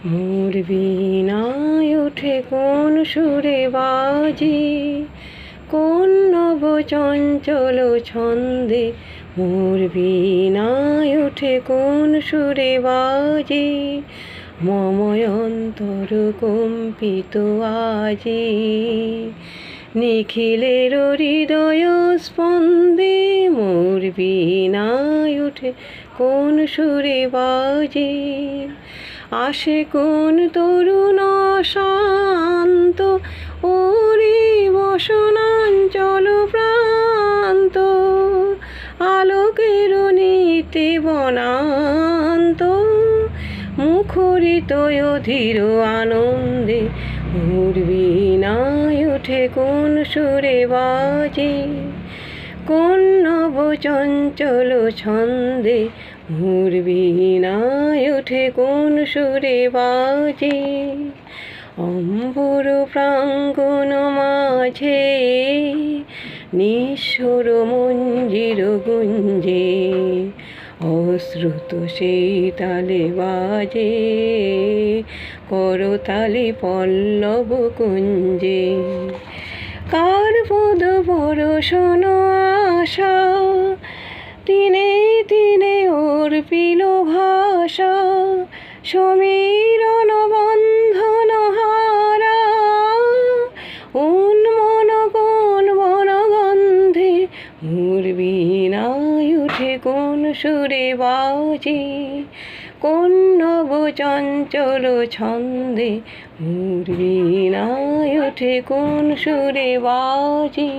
মোর বীণায় ওঠে কোন সুরে বাজে, কোন নব চঞ্চল ছন্দে। মোর বীণায় ওঠে কোন সুরে বাজে, মময় অন্তর কম্পিত আজি। নিখিলের হৃদয় স্পন্দে, মোর বীণায় ওঠে কোন সুরে বাজে। আসে কোন তরুণ শান্ত, ওরে বসনাঞ্চল প্রান্ত। আলোকের নীতি বনান্ত, মুখরিত অধীর আনন্দে। মোর বীণায় ওঠে কোন সুরে বাজে, কোন নব চঞ্চল ছন্দে। মোর বীণায় ওঠে কোন সুরে বাজে। অম্বর প্রাঙ্গণ মাঝে নিঃস্বর মঞ্জির গুঞ্জে, অশ্রুত সেই তালে বাজে করতালি পল্লব কুঞ্জে। কার পদ পরশন আশা, তিনে তিনে অর্পিল ভাষা। সমীরণ বন্ধন হারা, উন্মন কোন বনগন্ধে। মোর বীণায় ওঠে কোন সুরে বাজে, কোন নব চঞ্চল ছন্দে। মোর বীণায় ওঠে কোন সুরে বাজে।